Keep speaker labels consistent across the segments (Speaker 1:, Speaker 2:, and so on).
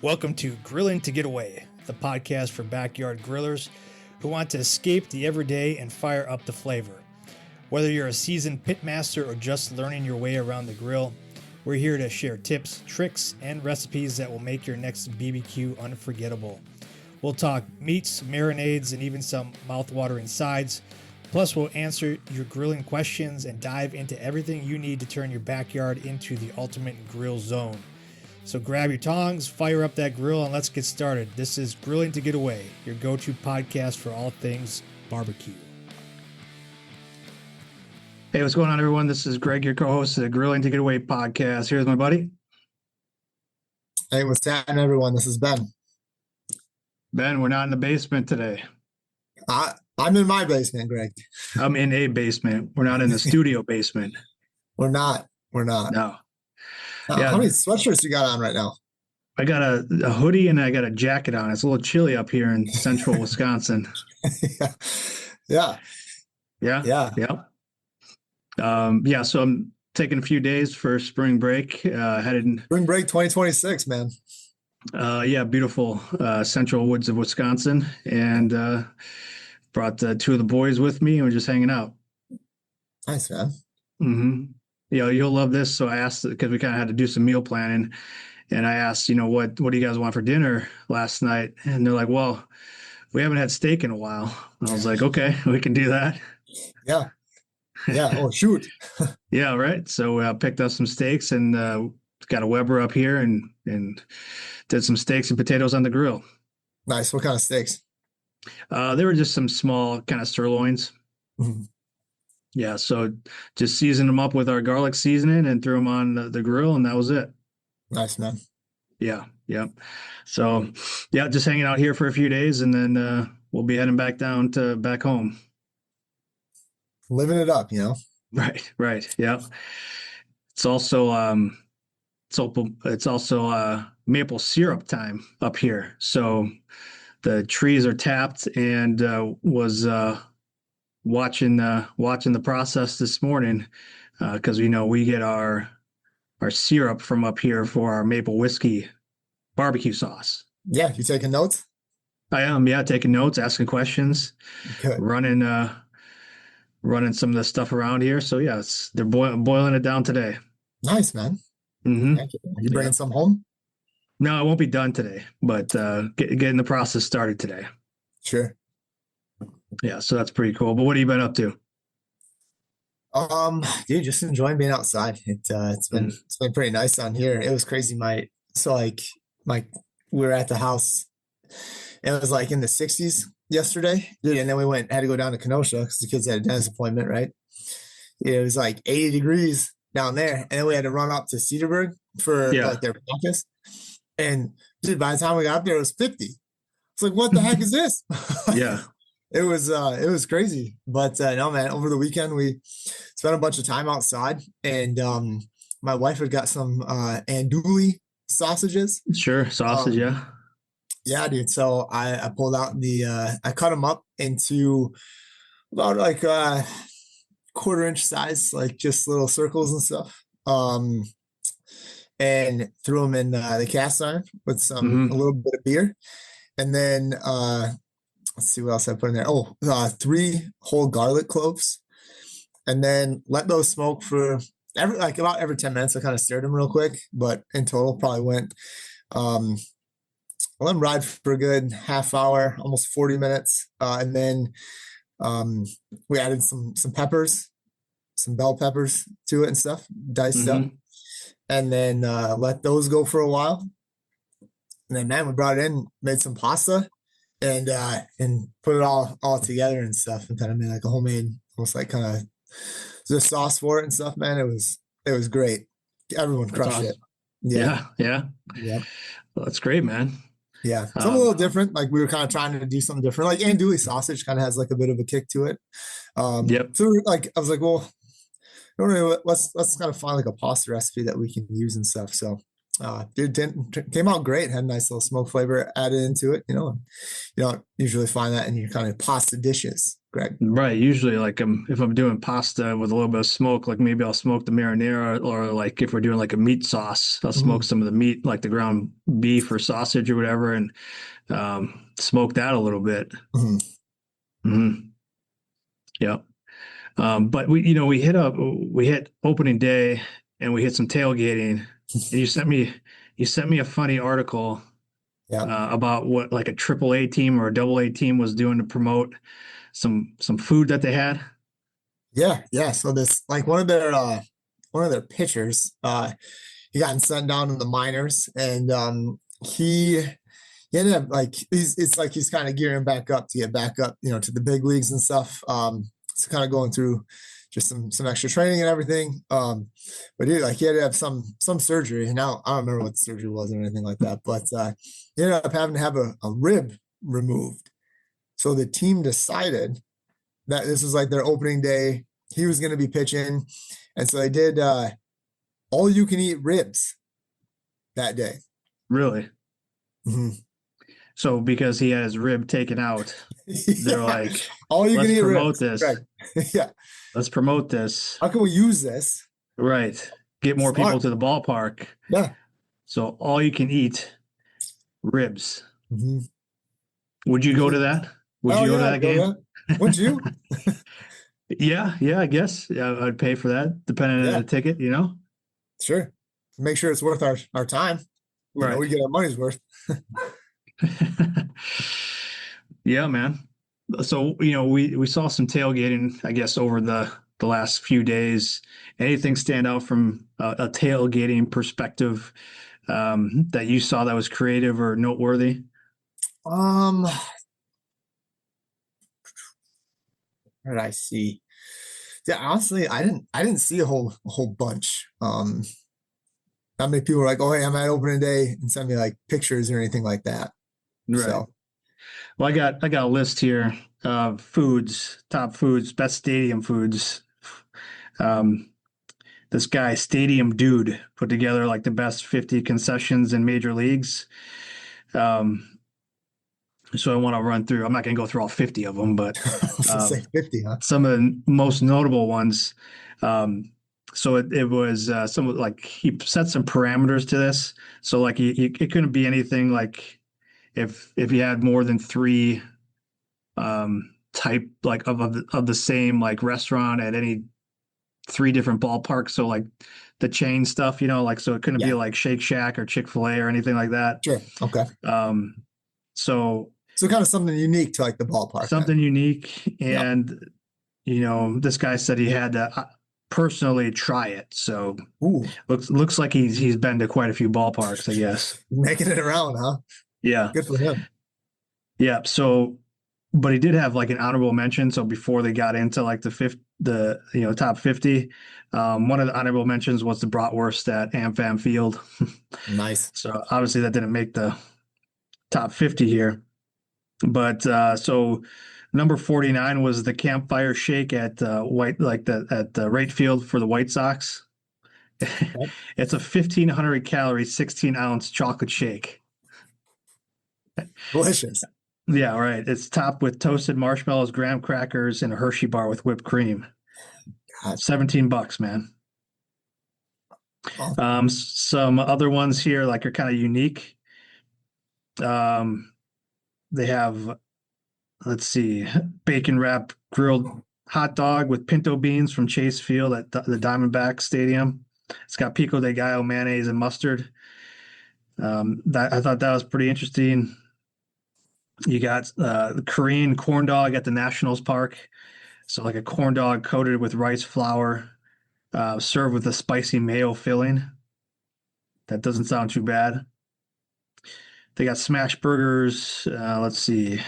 Speaker 1: Welcome to Grilling to Get Away, the podcast for backyard grillers who want to escape the everyday and fire up the flavor. Whether you're a seasoned pitmaster or just learning your way around the grill, we're here to share tips, tricks, and recipes that will make your next BBQ unforgettable. We'll talk meats, marinades, and even some mouth-watering sides. Plus, we'll answer your grilling questions and dive into everything you need to turn your backyard into the ultimate grill zone. So grab your tongs, fire up that grill, and let's get started. This is Grilling to Get Away, your go-to podcast for all things barbecue. Hey, what's going on, everyone? This is Greg, your co-host of the Grilling to Get Away podcast. Here's my buddy.
Speaker 2: Hey, what's happening, everyone? This is Ben.
Speaker 1: Ben, we're not in the basement today.
Speaker 2: I'm in my basement, Greg.
Speaker 1: I'm in a basement. We're not in the studio basement.
Speaker 2: We're not.
Speaker 1: No.
Speaker 2: Yeah. How many sweatshirts you got on right now?
Speaker 1: I got a hoodie and I got a jacket on. It's a little chilly up here in central Wisconsin.
Speaker 2: Yeah.
Speaker 1: So I'm taking a few days for spring break.
Speaker 2: Spring break 2026, man.
Speaker 1: Beautiful central woods of Wisconsin, and brought two of the boys with me, and we're just hanging out.
Speaker 2: Nice, man.
Speaker 1: Mm-hmm. You'll love this. So I asked, because we kind of had to do some meal planning, and I asked, what do you guys want for dinner last night? And they're like, well, we haven't had steak in a while. And I was like, okay, we can do that.
Speaker 2: Yeah. Oh, shoot.
Speaker 1: Yeah. Right. So I picked up some steaks and got a Weber up here and did some steaks and potatoes on the grill.
Speaker 2: Nice. What kind of steaks?
Speaker 1: They were just some small kind of sirloins.
Speaker 2: Mm-hmm.
Speaker 1: Yeah, so just seasoned them up with our garlic seasoning and threw them on the grill, and that was it.
Speaker 2: Nice, man.
Speaker 1: Yeah. So, just hanging out here for a few days, and then we'll be heading back home.
Speaker 2: Living it up,
Speaker 1: Right. Yeah. It's also maple syrup time up here. So the trees are tapped, and was watching the process this morning, because we get our syrup from up here for our maple whiskey barbecue sauce.
Speaker 2: Yeah, you taking notes?
Speaker 1: I am, taking notes, asking questions.
Speaker 2: Good.
Speaker 1: running some of the stuff around here. So they're boiling it down today.
Speaker 2: Nice, man.
Speaker 1: Mm-hmm.
Speaker 2: Are you bringing some home?
Speaker 1: No, it won't be done today, but getting the process started today.
Speaker 2: Sure.
Speaker 1: Yeah, so that's pretty cool. But what have you been up to?
Speaker 2: Dude, just enjoying being outside. It's been pretty nice on here. It was crazy. We were at the house. It was like in the 60s yesterday, dude. And then we had to go down to Kenosha because the kids had a dentist appointment, right? It was like 80 degrees down there, and then we had to run up to Cedarburg for their practice. And dude, by the time we got up there, it was 50. It's like, what the heck is this?
Speaker 1: Yeah.
Speaker 2: It was crazy, but no, man. Over the weekend, we spent a bunch of time outside, and my wife had got some andouille sausages.
Speaker 1: Sure, sausage, yeah.
Speaker 2: Yeah, dude. So I pulled out I cut them up into about like quarter-inch size, like just little circles and stuff, and threw them in the cast iron with a little bit of beer, and then. Let's see what else I put in there. 3 whole garlic cloves, and then let those smoke for about every 10 minutes. I kind of stirred them real quick, but in total probably went, let them ride for a good half hour, almost 40 minutes. And then we added some peppers, some bell peppers to it and stuff, diced up, and then let those go for a while. And then, man, we brought it in, made some pasta. And put it all together and stuff, and kind of made like a homemade, almost like kind of the sauce for it and stuff. Man, it was great. Everyone crushed it.
Speaker 1: Yeah. Well, that's great, man.
Speaker 2: Yeah, something a little different. Like we were kind of trying to do something different. Like andouille sausage kind of has like a bit of a kick to it. So like I was like, well, let's kind of find like a pasta recipe that we can use and stuff. So Dude, came out great. Had a nice little smoke flavor added into it. You don't usually find that in your kind of pasta dishes, Greg.
Speaker 3: Right. Usually, like if I'm doing pasta with a little bit of smoke, like maybe I'll smoke the marinara, or like if we're doing like a meat sauce, I'll smoke some of the meat, like the ground beef or sausage or whatever, and smoke that a little bit.
Speaker 2: Mm-hmm.
Speaker 3: Mm-hmm. Yeah. But we hit opening day and we hit some tailgating, and you sent me a funny article about what like a triple A team or a double A team was doing to promote some food that they had.
Speaker 2: Yeah. So this, like, one of their pitchers, he got sent down in the minors, and he ended up, like, it's like he's kind of gearing back up to get back up, to the big leagues and stuff. So kind of going through just some extra training and everything. But he had to have some surgery. Now I don't remember what the surgery was or anything like that, but he ended up having to have a rib removed. So the team decided that this was like their opening day. He was going to be pitching, and so they did all you can eat ribs that day.
Speaker 3: Really?
Speaker 2: Mm-hmm.
Speaker 3: So because he had his rib taken out, they're like,
Speaker 2: all you can eat
Speaker 3: promote
Speaker 2: ribs.
Speaker 3: this.
Speaker 2: Right. Yeah.
Speaker 3: Let's promote this.
Speaker 2: How can we use this?
Speaker 3: Right. Get more people to the ballpark.
Speaker 2: Yeah.
Speaker 3: So all you can eat ribs.
Speaker 2: Mm-hmm.
Speaker 3: Would you go to that? Would you go to that game?
Speaker 2: Would you?
Speaker 3: Yeah, I guess. Yeah, I'd pay for that, depending on the ticket,
Speaker 2: Sure. Make sure it's worth our time.
Speaker 3: Right.
Speaker 2: We get our money's worth.
Speaker 3: Yeah, man. So, we saw some tailgating, I guess, over the last few days. Anything stand out from a tailgating perspective that you saw that was creative or noteworthy?
Speaker 2: What did I see? Yeah, honestly, I didn't see a whole bunch. Not many people were like, "Oh, hey, I'm at opening day," and send me like pictures or anything like that.
Speaker 3: Right.
Speaker 2: So,
Speaker 3: well, I got a list here of top foods, best stadium foods. This guy, Stadium Dude, put together like the best 50 concessions in major leagues. So I want to run through. I'm not going to go through all 50 of them, but
Speaker 2: say 50, huh?
Speaker 3: Some of the most notable ones. So it was some, like, he set some parameters to this. So like it couldn't be anything like if you had more than three type like of the same like restaurant at any three different ballparks. So like the chain stuff, like, so it couldn't be like Shake Shack or Chick-fil-A or anything like that.
Speaker 2: Sure. Okay. So kind of something unique to like the ballpark.
Speaker 3: Something unique. And, this guy said he had to personally try it. So looks like he's been to quite a few ballparks, I guess.
Speaker 2: Making it around, huh?
Speaker 3: Yeah.
Speaker 2: Good for him.
Speaker 3: Yeah. So, but he did have like an honorable mention. So before they got into like the top 50, one of the honorable mentions was the bratwurst at AmFam Field.
Speaker 2: Nice.
Speaker 3: So obviously that didn't make the top 50 here. But so number 49 was the campfire shake at the right field for the White Sox. Okay. It's a 1,500 calorie, 16-ounce chocolate shake.
Speaker 2: Delicious.
Speaker 3: Yeah, right. It's topped with toasted marshmallows, graham crackers, and a Hershey bar with whipped cream. God. $17, man. Oh. Some other ones here like are kind of unique. They have, let's see, bacon wrap grilled hot dog with pinto beans from Chase Field at the Diamondback Stadium. It's got pico de gallo, mayonnaise, and mustard. I thought that was pretty interesting. You got the Korean corn dog at the Nationals Park. So like a corn dog coated with rice flour, served with a spicy mayo filling. That doesn't sound too bad. They got smash burgers. Let's see.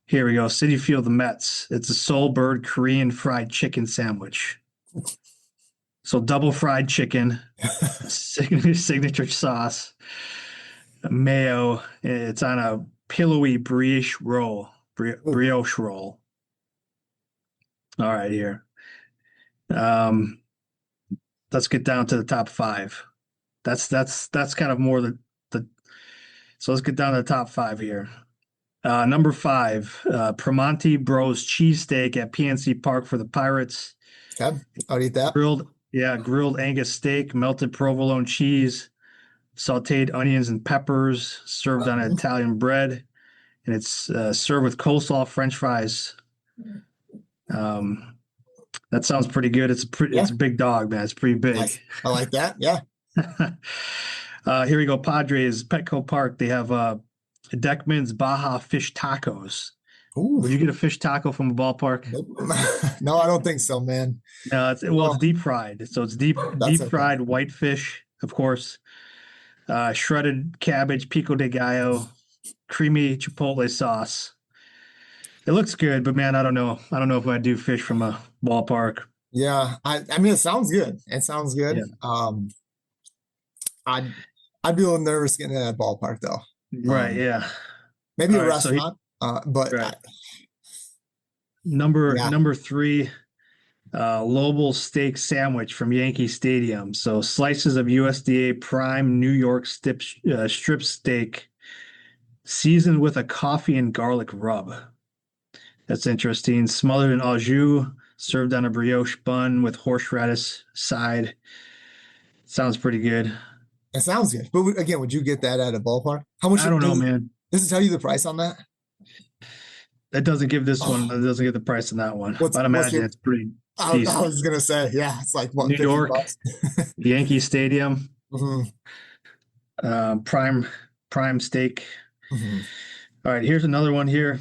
Speaker 3: Here we go. City Field, the Mets. It's a Soulbird Korean fried chicken sandwich. So double fried chicken, signature sauce, mayo. It's on a pillowy brioche roll. Brioche roll. All right, here. Let's get down to the top 5. That's kind of more the so let's get down to the top 5 here. Number 5, Primanti Bros cheesesteak at PNC Park for the Pirates.
Speaker 2: Okay, I'll eat that.
Speaker 3: Grilled Angus steak, melted provolone cheese, sauteed onions and peppers, served on Italian bread, and it's served with coleslaw, French fries. That sounds pretty good. It's a big dog, man. It's pretty big.
Speaker 2: Nice. I like that. Yeah.
Speaker 3: Here we go. Padres, Petco Park. They have Deckman's Baja fish tacos.
Speaker 2: Ooh.
Speaker 3: Would you get a fish taco from a ballpark?
Speaker 2: No, I don't think so, man.
Speaker 3: It's deep fried. So it's deep fried white fish, of course. Shredded cabbage, pico de gallo, creamy chipotle sauce. It looks good, but man, I don't know. I don't know if I'd do fish from a ballpark.
Speaker 2: Yeah, I mean, it sounds good. It sounds good. Yeah. I'd be a little nervous getting in that ballpark, though.
Speaker 3: Right. Yeah.
Speaker 2: Maybe a restaurant. But
Speaker 3: right. Number 3, Lobel steak sandwich from Yankee Stadium. So slices of USDA prime New York strip steak, seasoned with a coffee and garlic rub. That's interesting. Smothered in au jus, served on a brioche bun with horseradish side. Sounds pretty good.
Speaker 2: It sounds good. But again, would you get that at a ballpark? How much?
Speaker 3: I don't know, man.
Speaker 2: Does it tell you the price on that?
Speaker 3: That doesn't give this one. It doesn't give the price on that one. I'd imagine it's pretty decent.
Speaker 2: I was gonna say, yeah, it's like what,
Speaker 3: New York, Yankee Stadium, prime steak. Mm-hmm. All right, here's another one here.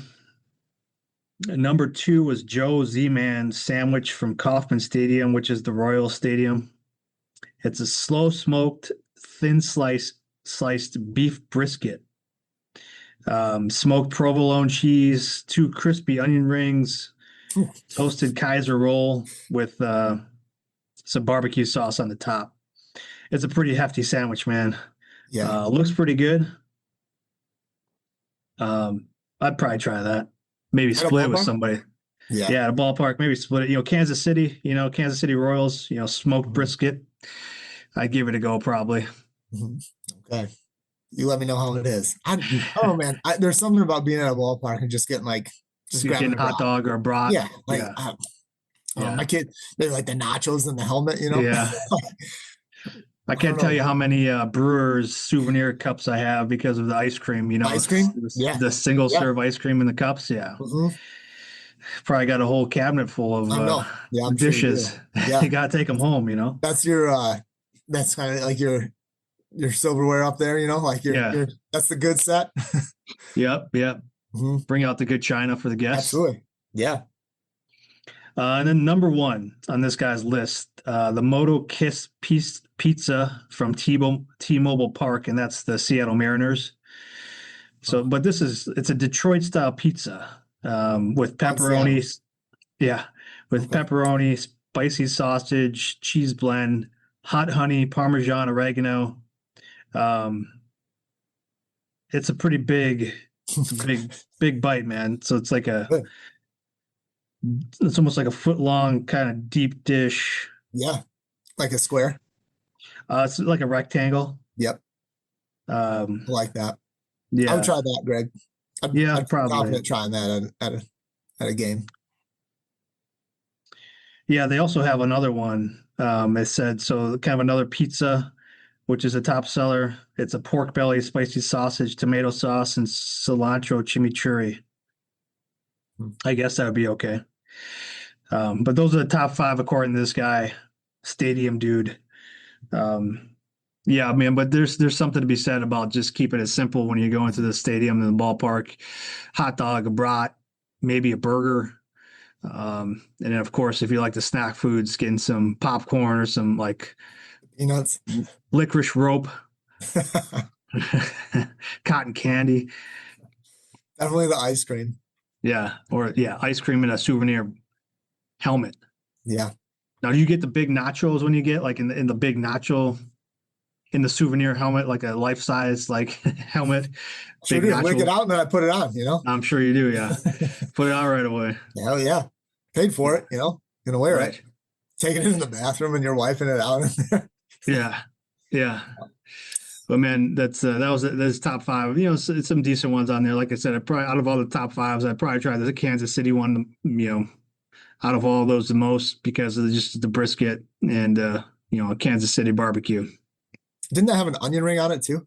Speaker 3: Number 2 was Joe Z-Man sandwich from Kauffman Stadium, which is the Royal Stadium. It's a slow smoked, thin sliced beef brisket. Smoked provolone cheese, 2 crispy onion rings, toasted Kaiser roll with some barbecue sauce on the top. It's a pretty hefty sandwich, man. Yeah, looks pretty good. I'd probably try that. Maybe split it with somebody. Yeah, at a ballpark. Maybe split it. Kansas City. Kansas City Royals. Smoked brisket. I'd give it a go probably.
Speaker 2: Okay. You let me know how it is. Oh man, there's something about being at a ballpark and just getting grabbing
Speaker 3: a hot dog or a brat.
Speaker 2: Yeah, my kid, they like the nachos and the helmet.
Speaker 3: Yeah. I can't tell you how many Brewers souvenir cups I have because of the ice cream.
Speaker 2: Ice cream,
Speaker 3: the single serve ice cream in the cups. Yeah. Mm-hmm. Probably got a whole cabinet full of dishes.
Speaker 2: Sure you
Speaker 3: gotta take them home.
Speaker 2: That's your. That's kind of like your silverware up there, your that's the good set.
Speaker 3: Yep. Mm-hmm. Bring out the good china for the guests.
Speaker 2: Absolutely. Yeah.
Speaker 3: And then number 1 on this guy's list, the Moto Kiss Pizza from T-Mobile Park, and that's the Seattle Mariners. So, but it's a Detroit style pizza with pepperoni. Yeah, with pepperoni, spicy sausage, cheese blend, hot honey, Parmesan, oregano. It's a pretty big bite, man. So it's it's almost like a foot long kind of deep dish.
Speaker 2: Yeah. Like a square.
Speaker 3: It's like a rectangle.
Speaker 2: Yep.
Speaker 3: I
Speaker 2: like that.
Speaker 3: Yeah.
Speaker 2: I would try that, Greg. I'd
Speaker 3: probably
Speaker 2: confident trying that at a game.
Speaker 3: Yeah, they also have another one. It said so kind of another pizza, which is a top seller. It's a pork belly, spicy sausage, tomato sauce, and cilantro chimichurri. I guess that would be okay. But those are the top 5 according to this guy, Stadium Dude. Yeah, man, but there's something to be said about just keeping it simple when you go into the stadium and the ballpark. Hot dog, a brat, maybe a burger. And then of course, if you like the snack foods, getting some popcorn or some
Speaker 2: peanuts,
Speaker 3: licorice rope, cotton candy.
Speaker 2: Definitely the ice cream.
Speaker 3: Yeah, ice cream in a souvenir helmet.
Speaker 2: Yeah.
Speaker 3: Now, do you get the big nachos when you get in the big nacho in the souvenir helmet, like a life size helmet?
Speaker 2: Sure do. Lick it out and then I put it on.
Speaker 3: I'm sure you do. Yeah, put it on right away.
Speaker 2: Hell yeah, paid for it. Gonna wear it. Take it in the bathroom and you're wiping it out in there.
Speaker 3: Yeah. Yeah. But man, that's top five. You know, some decent ones on there. Like I said, out of all the top fives, I'd probably try the Kansas City one. You know, out of all of those, the most because of just the brisket and Kansas City barbecue.
Speaker 2: Didn't that have an onion ring on it too?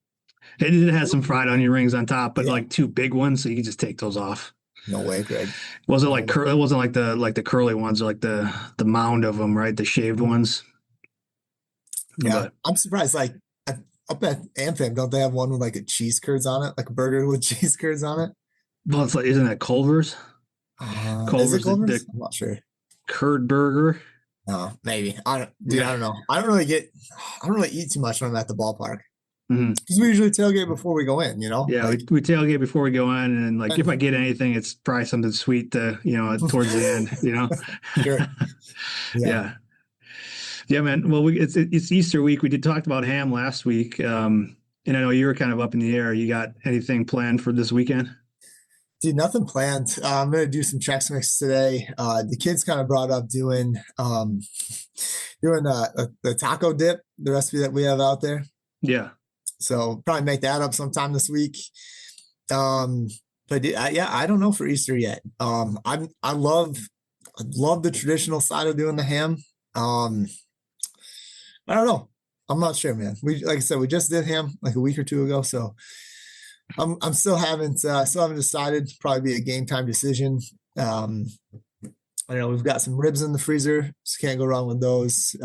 Speaker 3: It did have some fried onion rings on top, but
Speaker 2: Yeah.
Speaker 3: like two big ones, so you can just take those off.
Speaker 2: No way, Greg.
Speaker 3: It wasn't like the curly ones, or like the mound of them, right? The shaved ones.
Speaker 2: Yeah,
Speaker 3: But
Speaker 2: I'm surprised. Like up at Amfam, don't they have one with like a cheese curds on it, like a burger with cheese curds on it?
Speaker 3: well, it's like, isn't that Culver's?
Speaker 2: Is
Speaker 3: Culver's,
Speaker 2: it Culver's?
Speaker 3: the
Speaker 2: I'm not sure.
Speaker 3: curd burger.
Speaker 2: No, maybe. I don't know. I don't really eat too much when I'm at the ballpark because we usually tailgate before we go in. You know.
Speaker 3: Yeah,
Speaker 2: like,
Speaker 3: we tailgate before we go in, and like if I get anything, it's probably something sweet towards the end. You know.
Speaker 2: Sure.
Speaker 3: Yeah. Yeah, man. Well, it's Easter week. We did talk about ham last week, and I know you were kind of up in the air. You got anything planned for this weekend?
Speaker 2: Dude, nothing planned. I'm gonna do some Chex Mix today. The kids kind of brought up doing the taco dip, the recipe that we have out there.
Speaker 3: Yeah.
Speaker 2: So probably make that up sometime this week. But yeah, I don't know for Easter yet. I love the traditional side of doing the ham. I don't know. I'm not sure, man. Like I said, we just did ham like a week or two ago, so I'm still haven't decided. Probably be a game time decision. I know we've got some ribs in the freezer, so can't go wrong with those.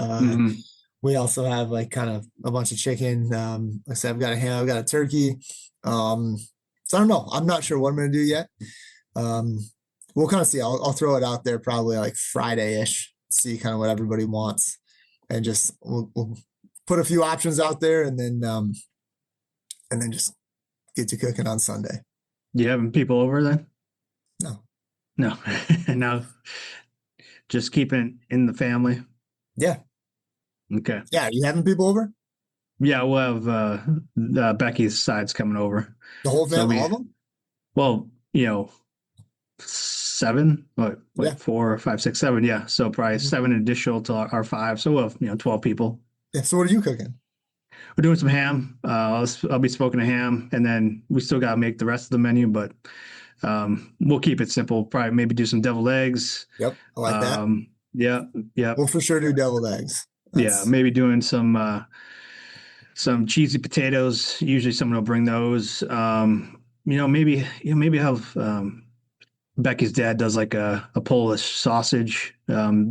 Speaker 2: We also have like kind of a bunch of chicken. Like I said, I've got a ham, I've got a turkey. So I don't know. I'm not sure what I'm gonna do yet. We'll kind of see. I'll throw it out there probably like Friday-ish, see kind of what everybody wants, and just we'll put a few options out there, and then just get to cooking on Sunday.
Speaker 3: You having people over then?
Speaker 2: No.
Speaker 3: No. Just keeping it in the family.
Speaker 2: Yeah.
Speaker 3: Okay.
Speaker 2: Yeah. You having people over?
Speaker 3: Yeah, we'll have Becky's side's coming over.
Speaker 2: The whole family, all of them?
Speaker 3: Well, 7,
Speaker 2: Yeah.
Speaker 3: 4, 5, 6, 7. Yeah. So probably 7 additional to our 5. So we'll have, 12 people.
Speaker 2: Yeah. So what are you cooking?
Speaker 3: We're doing some ham. I'll be smoking a ham, and then we still got to make the rest of the menu, but we'll keep it simple. Probably maybe do some deviled eggs.
Speaker 2: Yep. I like that.
Speaker 3: Yeah.
Speaker 2: We'll for sure do deviled eggs.
Speaker 3: Yeah. Maybe doing some cheesy potatoes. Usually someone will bring those. Maybe have Becky's dad does like a Polish sausage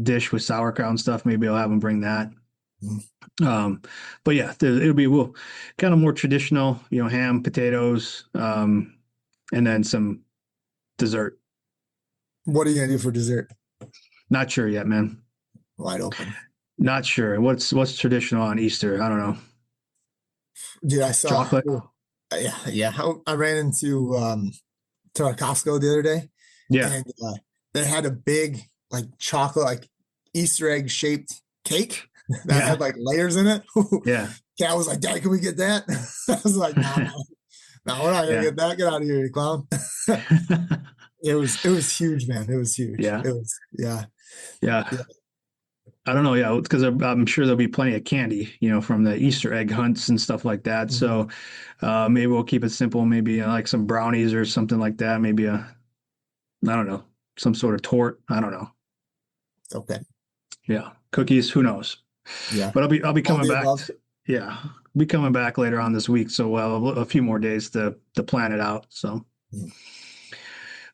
Speaker 3: dish with sauerkraut and stuff. Maybe I'll have him bring that. But yeah, it'll be kind of more traditional, ham, potatoes, and then some dessert.
Speaker 2: What are you gonna do for dessert?
Speaker 3: Not sure yet, man.
Speaker 2: Wide open.
Speaker 3: Not sure. What's traditional on Easter? I don't know.
Speaker 2: Dude, I saw
Speaker 3: chocolate.
Speaker 2: Yeah. I ran into to our Costco the other day.
Speaker 3: Yeah.
Speaker 2: And they had a big like chocolate, like Easter egg shaped cake that had like layers in it.
Speaker 3: Yeah.
Speaker 2: Cat was like, "Dad, can we get that?" I was like, "No, we're not gonna get that. Get out of here, you clown." It was huge, man. It was huge.
Speaker 3: Yeah.
Speaker 2: It was, yeah.
Speaker 3: I don't know. Yeah. Because I'm sure there'll be plenty of candy, from the Easter egg hunts and stuff like that. So maybe we'll keep it simple. Maybe like some brownies or something like that. Maybe I don't know, some sort of tort. I don't know.
Speaker 2: Okay.
Speaker 3: Yeah. Cookies. Who knows?
Speaker 2: Yeah.
Speaker 3: But I'll be coming back. Yeah. I'll be coming back later on this week. So we'll have a few more days to plan it out. So.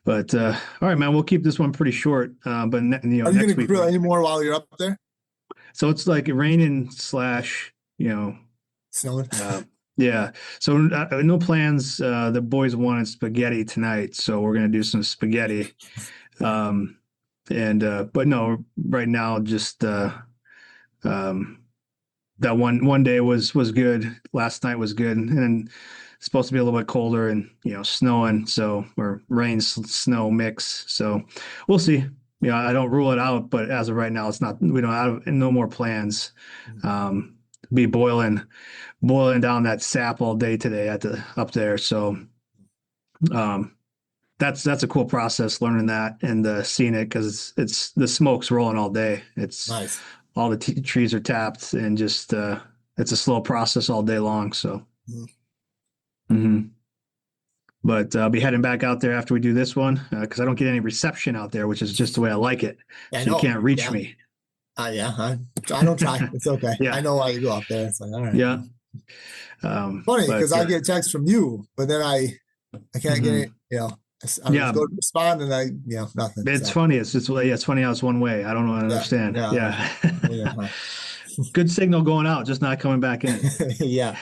Speaker 3: But all right, man, we'll keep this one pretty short. But
Speaker 2: are you
Speaker 3: next
Speaker 2: gonna
Speaker 3: week,
Speaker 2: grill any more while you're up there?
Speaker 3: so it's like raining /
Speaker 2: Snowing.
Speaker 3: yeah. So no plans. The boys wanted spaghetti tonight, so we're gonna do some spaghetti. But no, right now just that one day was good. Last night was good, and then it's supposed to be a little bit colder and snowing, or rain snow mix. So we'll see. I don't rule it out, but as of right now, it's not. We don't have no more plans. Be boiling down that sap all day today up there. So that's a cool process, learning that and seeing it, because it's the smoke's rolling all day. It's
Speaker 2: nice.
Speaker 3: All the trees are tapped, and just it's a slow process all day long. So,
Speaker 2: Mm-hmm.
Speaker 3: But I'll be heading back out there after we do this one because I don't get any reception out there, which is just the way I like it.
Speaker 2: I
Speaker 3: So
Speaker 2: know.
Speaker 3: you can't reach me.
Speaker 2: I don't try. It's okay.
Speaker 3: Yeah.
Speaker 2: I know why you go up there. It's like, all right.
Speaker 3: Yeah.
Speaker 2: Funny because I get texts from you, but then I can't get it. You know, I go to respond and nothing.
Speaker 3: It's funny. It's just it's funny how it's one way. I don't know. I understand. Yeah. Good signal going out, just not coming back in.
Speaker 2: Yeah.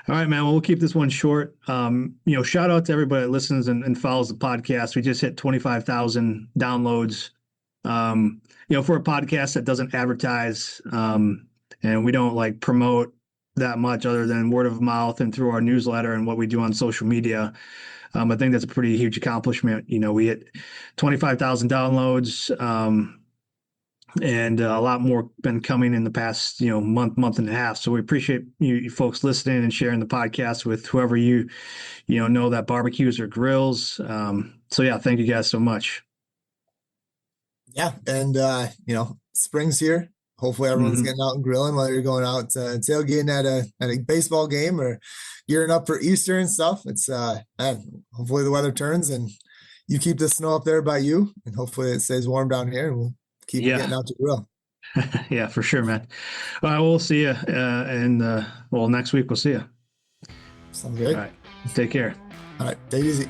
Speaker 3: All right, man. Well, we'll keep this one short. Shout out to everybody that listens and follows the podcast. We just hit 25,000 downloads. For a podcast that doesn't advertise, and we don't like promote that much other than word of mouth and through our newsletter and what we do on social media. I think that's a pretty huge accomplishment. We hit 25,000 downloads, and a lot more been coming in the past, month and a half. So we appreciate you folks listening and sharing the podcast with whoever you know that barbecues or grills. Thank you guys so much.
Speaker 2: Yeah. And, spring's here. Hopefully everyone's getting out and grilling, whether you're going out tailgating at a baseball game or gearing up for Easter and stuff. It's hopefully the weather turns and you keep the snow up there by you, and hopefully it stays warm down here, and we'll keep getting out to grill.
Speaker 3: Yeah, for sure, man. All right, we'll see you. Next week we'll see you.
Speaker 2: Sounds good.
Speaker 3: All right, take care.
Speaker 2: All right, take it easy.